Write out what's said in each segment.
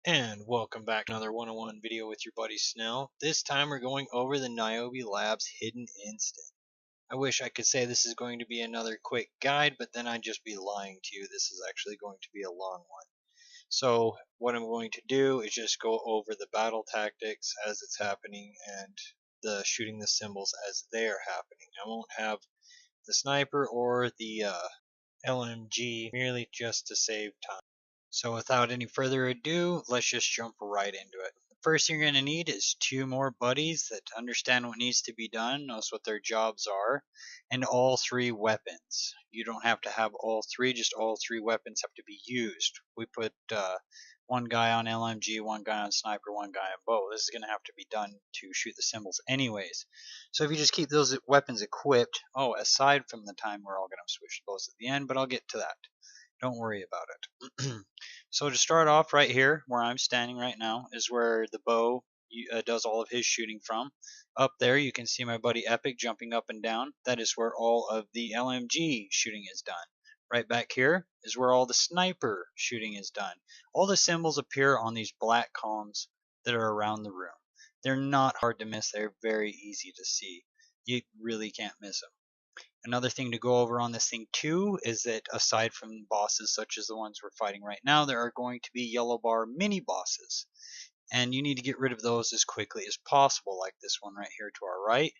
And welcome back to another one-on-one video with your buddy Snell. This time we're going over the Niobi Labs Hidden Instant. I wish I could say this is going to be another quick guide, but then I'd just be lying to you. This is actually going to be a long one. So what I'm going to do is just go over the battle tactics as it's happening and the shooting the symbols as they are happening. I won't have the sniper or the LMG merely just to save time. So without any further ado, let's just jump right into it. The first thing you're going to need is two more buddies that understand what needs to be done, knows what their jobs are, and all three weapons. You don't have to have all three, just all three weapons have to be used. We put one guy on LMG, one guy on sniper, one guy on bow. This is going to have to be done to shoot the symbols anyways. So if you just keep those weapons equipped, aside from the time we're all going to switch bows at the end, but I'll get to that. Don't worry about it. So to start off right here, where I'm standing right now, is where the bow does all of his shooting from. Up there you can see my buddy Epic jumping up and down. That is where all of the LMG shooting is done. Right back here is where all the sniper shooting is done. All the symbols appear on these black columns that are around the room. They're not hard to miss. They're very easy to see. You really can't miss them. Another thing to go over on this thing too is that aside from bosses such as the ones we're fighting right now, there are going to be yellow bar mini bosses. And you need to get rid of those as quickly as possible, like this one right here to our right.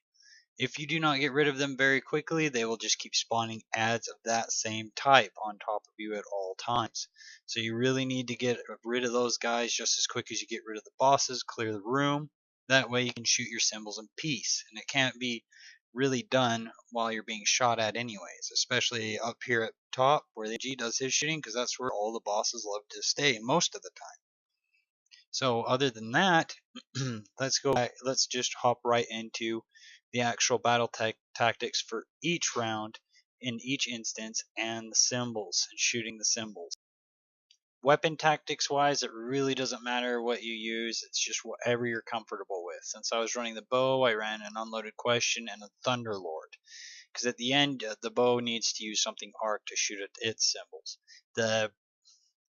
If you do not get rid of them very quickly, they will just keep spawning ads of that same type on top of you at all times. So you really need to get rid of those guys just as quick as you get rid of the bosses, clear the room. That way you can shoot your symbols in peace. And it can't be really done while you're being shot at anyways, especially up here at top where the G does his shooting, because that's where all the bosses love to stay most of the time. So other than that, let's go back, let's just hop right into the actual battle tactics for each round in each instance and the symbols and shooting the symbols. Weapon tactics wise, it really doesn't matter what you use, it's just whatever you're comfortable with. Since I was running the bow, I ran an unloaded question and a Thunderlord. Because at the end, the bow needs to use something arc to shoot at its symbols.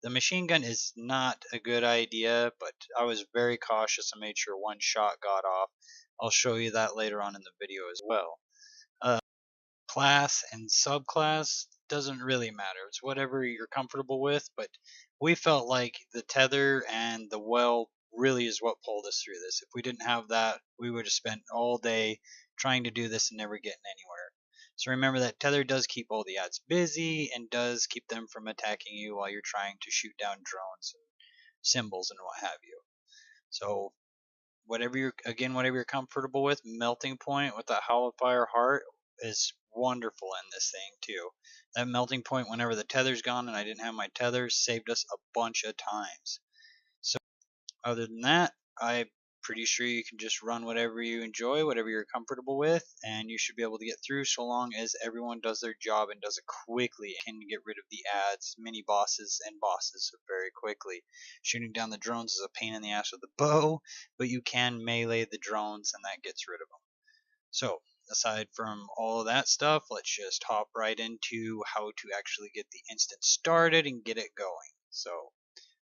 The machine gun is not a good idea, but I was very cautious and made sure one shot got off. I'll show you that later on in the video as well. Class and subclass doesn't really matter. It's whatever you're comfortable with, but we felt like the tether and the well really is what pulled us through this. If we didn't have that, we would have spent all day trying to do this and never getting anywhere. So remember that tether does keep all the ads busy and does keep them from attacking you while you're trying to shoot down drones and symbols and what have you. So whatever you're comfortable with, melting point with that hollow fire heart is wonderful in this thing too. That melting point whenever the tether's gone and I didn't have my tether saved us a bunch of times. So other than that, I'm pretty sure you can just run whatever you enjoy, whatever you're comfortable with, and you should be able to get through so long as everyone does their job and does it quickly and can get rid of the ads, mini bosses, and bosses very quickly. Shooting down the drones is a pain in the ass with the bow, but you can melee the drones and that gets rid of them. So aside from all of that stuff, let's just hop right into how to actually get the instant started and get it going. So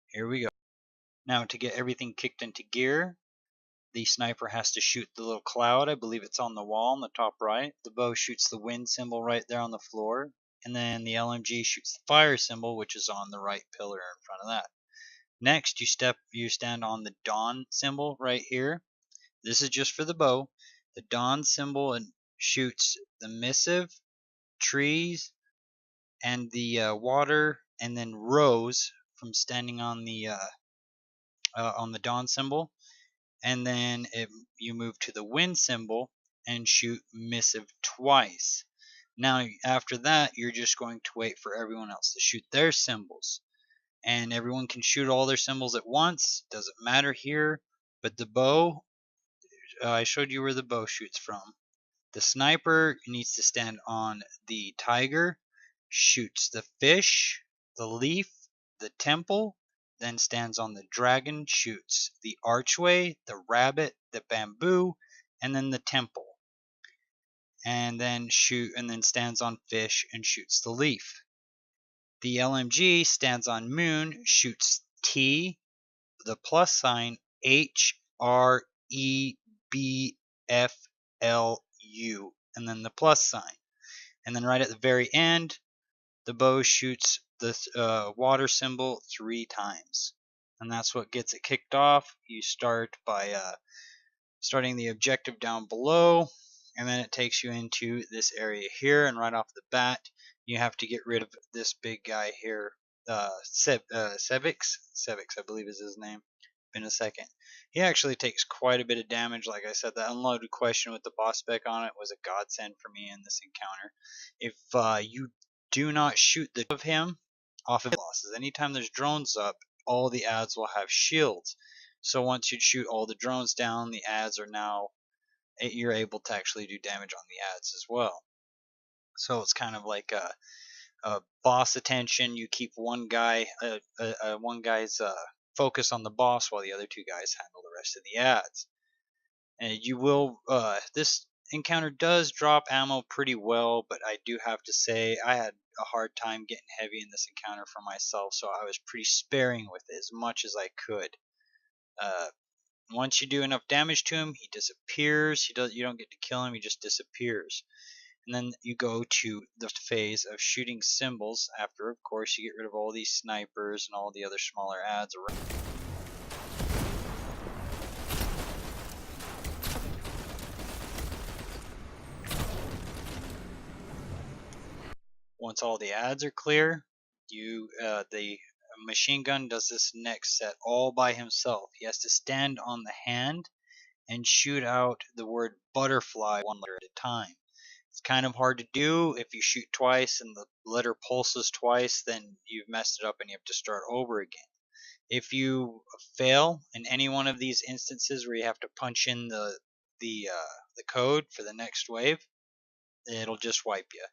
here we go. Now to get everything kicked into gear, the sniper has to shoot the little cloud. I believe it's on the wall on the top right. The bow shoots the wind symbol right there on the floor. And then the LMG shoots the fire symbol, which is on the right pillar in front of that. Next, you stand on the dawn symbol right here. This is just for the bow. The dawn symbol shoots the missive, trees, and the water, and then rose from standing on the dawn symbol. And then you move to the wind symbol and shoot missive twice. Now after that, you're just going to wait for everyone else to shoot their symbols, and everyone can shoot all their symbols at once, doesn't matter here. But the bow, I showed you where the bow shoots from. The sniper needs to stand on the tiger, shoots the fish, the leaf, the temple, then stands on the dragon, shoots the archway, the rabbit, the bamboo, and then the temple. And then stands on fish and shoots the leaf. The LMG stands on moon, shoots T, the plus sign HREBFLU, and then the plus sign. And then right at the very end, the bow shoots the water symbol 3 times. And that's what gets it kicked off. You start by starting the objective down below, and then it takes you into this area here, and right off the bat you have to get rid of this big guy here, Sevix, I believe is his name. In a second. He actually takes quite a bit of damage. Like I said, the unloaded question with the boss spec on it was a godsend for me in this encounter. If you do not shoot the of him off of bosses, anytime there's drones up, all the ads will have shields. So once you shoot all the drones down, the ads are now, you're able to actually do damage on the ads as well. So it's kind of like a boss attention. You keep one guy, one guy's focus on the boss while the other 2 guys handle the rest of the ads. And you will, this encounter does drop ammo pretty well, but I do have to say I had a hard time getting heavy in this encounter for myself, so I was pretty sparing with it as much as I could. Once you do enough damage to him, he disappears. You don't get to kill him, he just disappears. And then you go to the phase of shooting symbols. After, of course, you get rid of all these snipers and all the other smaller ads around. Once all the ads are clear, the machine gun does this next set all by himself. He has to stand on the hand and shoot out the word butterfly 1 letter at a time. It's kind of hard to do. If you shoot twice and the letter pulses twice, then you've messed it up and you have to start over again. If you fail in any one of these instances where you have to punch in the code for the next wave, it'll just wipe you.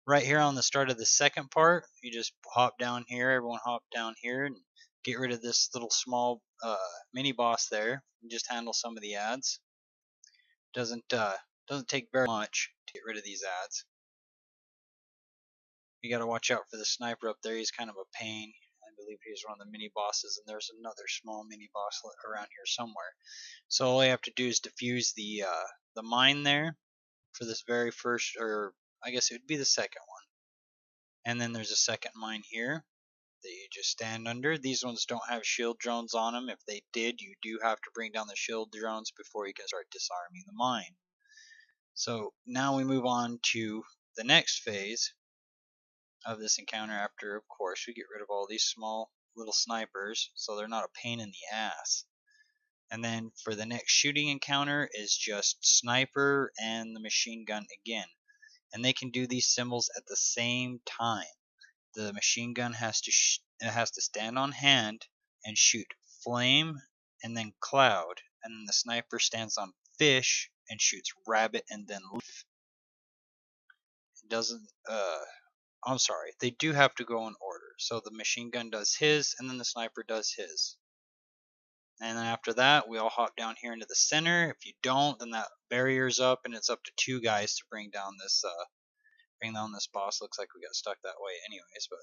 Right here on the start of the second part, you just hop down here, everyone hop down here and get rid of this little small mini boss there, and just handle some of the ads. Doesn't take very much to get rid of these ads. You gotta watch out for the sniper up there, he's kind of a pain. I believe he's one of the mini bosses, and there's another small mini boss around here somewhere. So all you have to do is defuse the mine there for this very first, or I guess it would be the second one. And then there's a second mine here that you just stand under. These ones don't have shield drones on them. If they did, you do have to bring down the shield drones before you can start disarming the mine. So now we move on to the next phase of this encounter after, of course, we get rid of all these small little snipers so they're not a pain in the ass. And then for the next shooting encounter is just sniper and the machine gun again. And they can do these symbols at the same time. The machine gun has to stand on hand and shoot flame and then cloud, and then the sniper stands on fish and shoots rabbit and then leaf. It doesn't I'm sorry, they do have to go in order. So the machine gun does his and then the sniper does his. And then after that, we all hop down here into the center. If you don't, then that barrier's up and it's up to 2 guys to bring down this boss. Looks like we got stuck that way anyways, but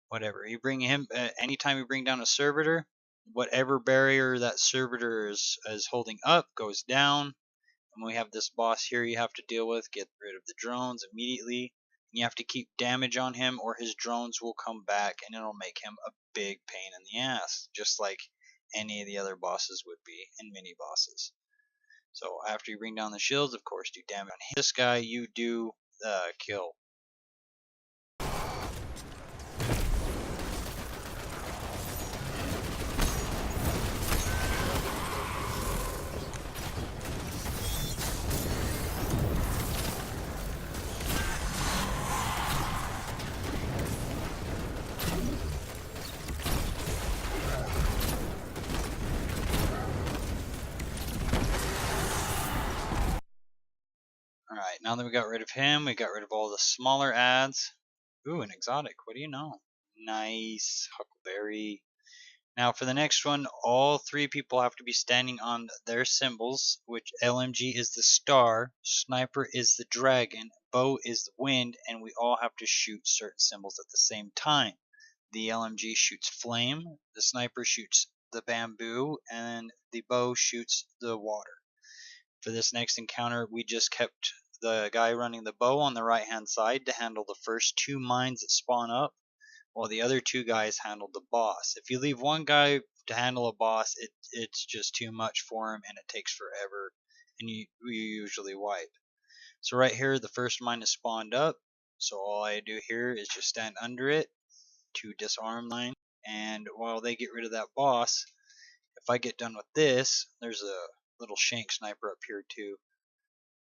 whatever. You bring him anytime you bring down a servitor, whatever barrier that servitor is holding up goes down. And we have this boss here you have to deal with. Get rid of the drones immediately. You have to keep damage on him or his drones will come back and it'll make him a big pain in the ass, just like any of the other bosses would be in mini bosses. So after you bring down the shields, of course, do damage on him. This guy you do kill. Alright, now that we got rid of him, we got rid of all the smaller ads. Ooh, an exotic, what do you know? Nice, Huckleberry. Now for the next one, all 3 people have to be standing on their symbols, which LMG is the star, sniper is the dragon, bow is the wind, and we all have to shoot certain symbols at the same time. The LMG shoots flame, the sniper shoots the bamboo, and the bow shoots the water. For this next encounter, we just kept the guy running the bow on the right hand side to handle the first 2 mines that spawn up, while the other 2 guys handled the boss. If you leave one guy to handle a boss, it's just too much for him and it takes forever, and you usually wipe. So right here, the first mine is spawned up, so all I do here is just stand under it to disarm mine, and while they get rid of that boss, if I get done with this, there's a little shank sniper up here too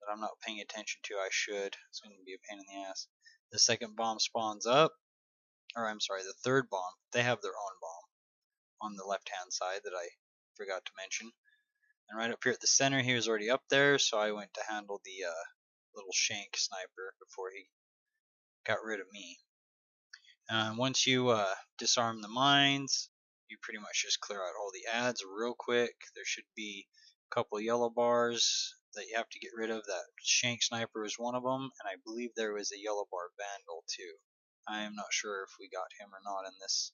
that I'm not paying attention to. I should. It's going to be a pain in the ass. The second bomb spawns up, or I'm sorry, the third bomb. They have their own bomb on the left hand side that I forgot to mention. And right up here at the center, he was already up there, so I went to handle the little shank sniper before he got rid of me. Once you disarm the mines, you pretty much just clear out all the ads real quick. There should be a couple yellow bars that you have to get rid of. That shank sniper is one of them, and I believe there was a yellow bar vandal too. I am not sure if we got him or not in this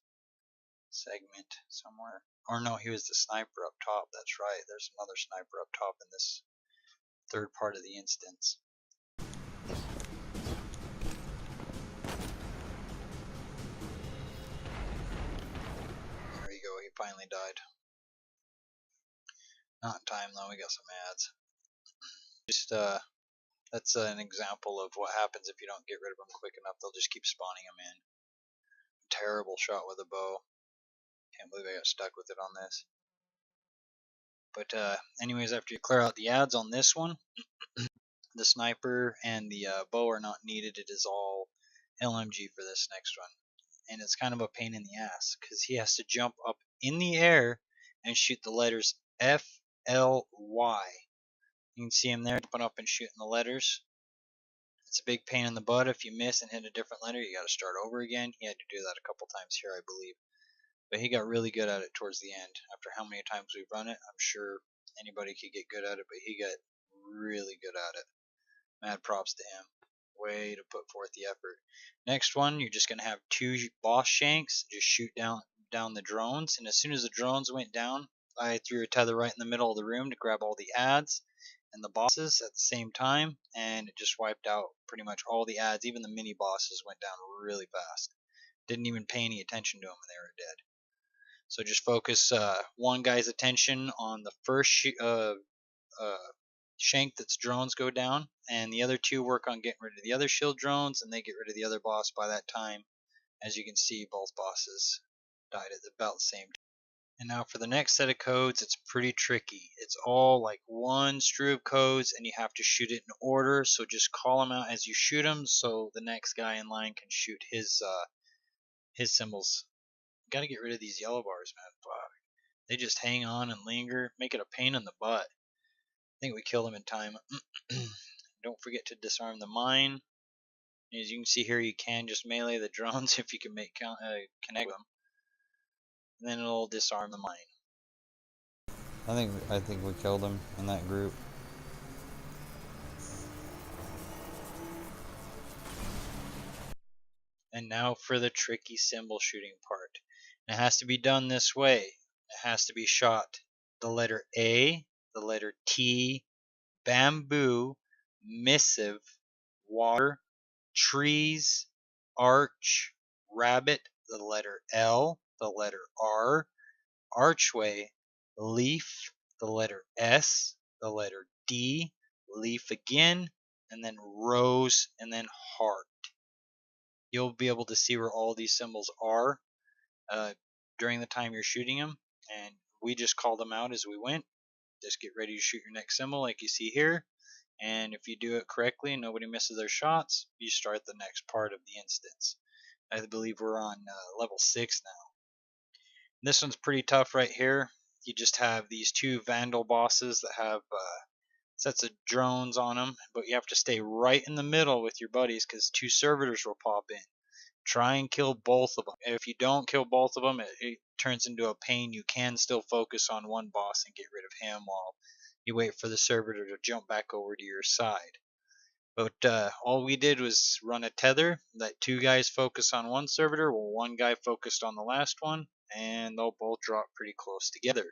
segment somewhere. Or no, he was the sniper up top. That's right. There's another sniper up top in this third part of the instance. There you go. He finally died. Not in time though. We got some ads. Just that's an example of what happens if you don't get rid of them quick enough. They'll just keep spawning them in. Terrible shot with a bow. Can't believe I got stuck with it on this. But anyways, after you clear out the ads on this one, the sniper and the bow are not needed. It is all LMG for this next one. And it's kind of a pain in the ass because he has to jump up in the air and shoot the letters F, L, Y. You can see him there jumping up and shooting the letters. It's a big pain in the butt. If you miss and hit a different letter, you got to start over again. He had to do that a couple times here, I believe. But he got really good at it towards the end. After how many times we've run it, I'm sure anybody could get good at it, but he got really good at it. Mad props to him. Way to put forth the effort. Next one, you're just going to have 2 boss shanks. Just shoot down the drones. And as soon as the drones went down, I threw a tether right in the middle of the room to grab all the ads and the bosses at the same time, and it just wiped out pretty much all the ads. Even the mini bosses went down really fast. Didn't even pay any attention to them and they were dead. So just focus one guy's attention on the first shank that's drones go down, and the other 2 work on getting rid of the other shield drones, and they get rid of the other boss by that time. As you can see, both bosses died at about the same time. And now for the next set of codes, it's pretty tricky. It's all like one strew of codes, and you have to shoot it in order. So just call them out as you shoot them, so the next guy in line can shoot his symbols. Got to get rid of these yellow bars, man. Fuck. They just hang on and linger, make it a pain in the butt. I think we killed them in time. Don't forget to disarm the mine. As you can see here, you can just melee the drones if you can connect them. And then it'll disarm the mine. I think we killed him in that group. And now for the tricky symbol shooting part. It has to be done this way. It has to be shot the letter A, the letter T, bamboo, missive, water, trees, arch, rabbit, the letter L, the letter R, archway, leaf, the letter S, the letter D, leaf again, and then rose, and then heart. You'll be able to see where all these symbols are during the time you're shooting them, and we just called them out as we went. Just get ready to shoot your next symbol like you see here, and if you do it correctly and nobody misses their shots, you start the next part of the instance. I believe we're on level 6 now. This one's pretty tough right here. You just have these 2 vandal bosses that have sets of drones on them, but you have to stay right in the middle with your buddies because 2 servitors will pop in. Try and kill both of them. If you don't kill both of them, it turns into a pain. You can still focus on one boss and get rid of him while you wait for the servitor to jump back over to your side. But all we did was run a tether, let 2 guys focus on one servitor while 1 guy focused on the last one, and they'll both drop pretty close together.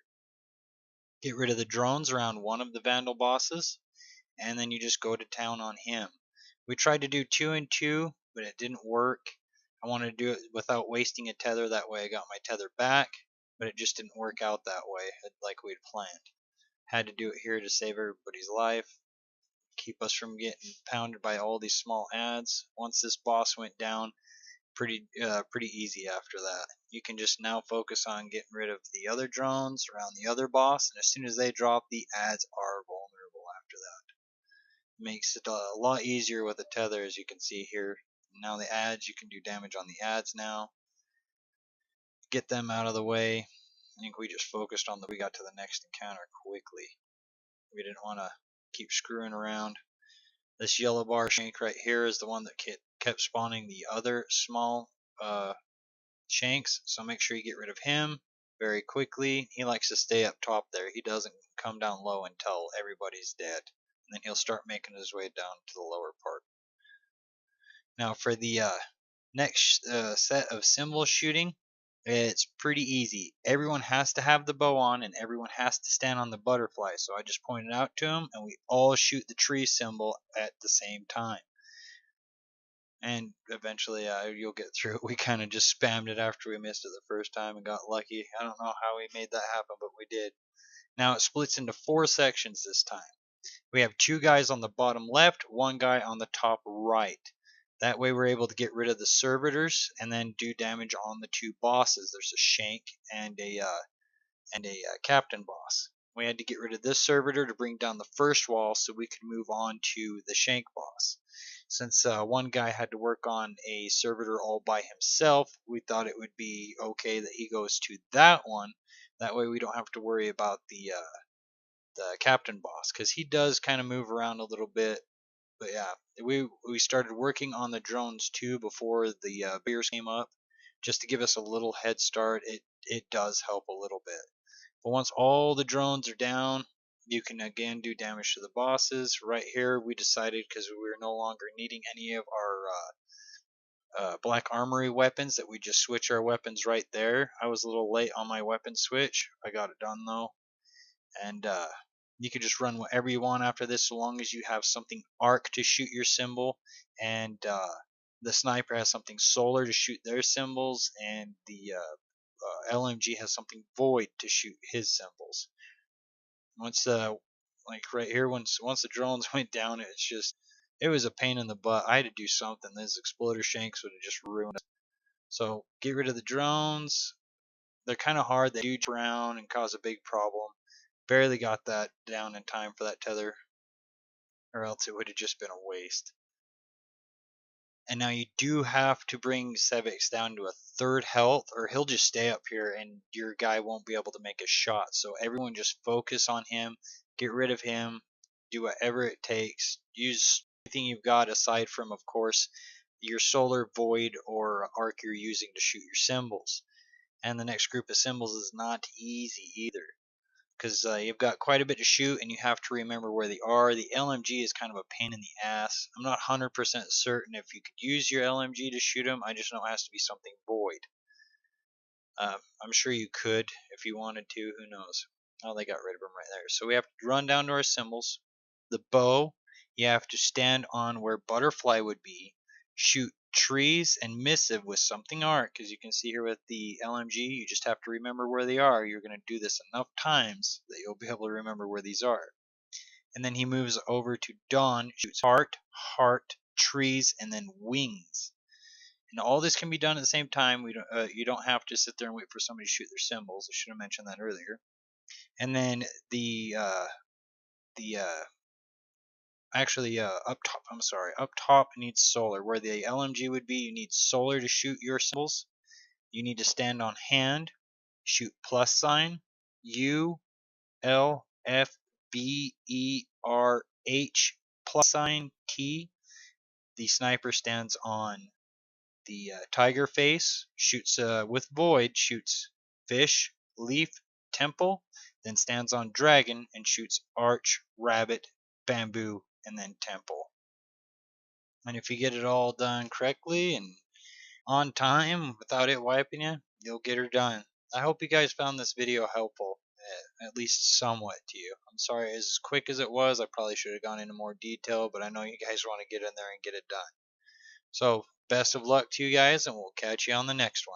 Get rid of the drones around one of the Vandal bosses, and then you just go to town on him. We tried to do 2 and 2, but it didn't work. I wanted to do it without wasting a tether, that way I got my tether back, but it just didn't work out that way like we'd planned. Had to do it here to save everybody's life, keep us from getting pounded by all these small ads. Once this boss went down, pretty easy after that. You can just now focus on getting rid of the other drones around the other boss, and as soon as they drop, the ads are vulnerable after that. Makes it a lot easier with a tether, as you can see here. Now the ads, you can do damage on the ads now. Get them out of the way. I think we just focused on we got to the next encounter quickly. We didn't want to keep screwing around. This yellow bar shank right here is the one that kept spawning the other small shanks, so make sure you get rid of him very quickly. He likes to stay up top there. He doesn't come down low until everybody's dead, and then he'll start making his way down to the lower part. Now for the next set of symbol shooting, it's pretty easy. Everyone has to have the bow on, and everyone has to stand on the butterfly. So I just pointed out to them, and we all shoot the tree symbol at the same time. And eventually you'll get through it. We kind of just spammed it after we missed it the first time and got lucky. I don't know how we made that happen, but we did. Now it splits into 4 sections this time. We have 2 guys on the bottom left, 1 guy on the top right. That way we're able to get rid of the servitors and then do damage on the 2 bosses. There's a Shank and a captain boss. We had to get rid of this servitor to bring down the first wall so we could move on to the Shank boss. Since 1 guy had to work on a servitor all by himself, we thought it would be okay that he goes to that one. That way we don't have to worry about the captain boss, because he does kind of move around a little bit. But yeah, we started working on the drones too before the beers came up, just to give us a little head start. It does help a little bit. But once all the drones are down, you can again do damage to the bosses. Right here we decided, because we were no longer needing any of our black armory weapons, that we just switch our weapons right there. I was a little late on my weapon switch. I got it done though. And you can just run whatever you want after this, so long as you have something arc to shoot your symbol, and the sniper has something solar to shoot their symbols, and the LMG has something void to shoot his symbols. Once like right here, once the drones went down, it was a pain in the butt. I had to do something. Those exploder shanks would have just ruined it. So get rid of the drones. They're kind of hard. They do jump around and cause a big problem. Barely got that down in time for that tether, or else it would have just been a waste. And now you do have to bring Sevix down to a 3rd health, or he'll just stay up here and your guy won't be able to make a shot. So everyone just focus on him, get rid of him, do whatever it takes. Use anything you've got aside from, of course, your solar, void, or arc you're using to shoot your symbols. And the next group of symbols is not easy either, because you've got quite a bit to shoot and you have to remember where they are. The LMG is kind of a pain in the ass. I'm not 100% certain if you could use your LMG to shoot them. I just know it has to be something void. I'm sure you could if you wanted to. Who knows? Oh, they got rid of them right there. So we have to run down to our symbols. The bow, you have to stand on where butterfly would be, shoot trees and missive with something arc. As you can see here with the LMG, you just have to remember where they are. You're going to do this enough times that you'll be able to remember where these are. And then he moves over to Dawn, shoots heart, trees, and then wings. And all this can be done at the same time. You don't have to sit there and wait for somebody to shoot their symbols. I should have mentioned that earlier. And then up top needs solar. Where the LMG would be, you need solar to shoot your symbols. You need to stand on hand, shoot plus sign, U, L, F, B, E, R, H, plus sign, T. The sniper stands on the tiger face, shoots with void, shoots fish, leaf, temple, then stands on dragon and shoots arch, rabbit, bamboo, and then temple. And if you get it all done correctly and on time without it wiping you, you'll get her done. I hope you guys found this video helpful, at least somewhat to you. I'm sorry it's as quick as it was. I probably should have gone into more detail, but I know you guys want to get in there and get it done. So, best of luck to you guys, and we'll catch you on the next one.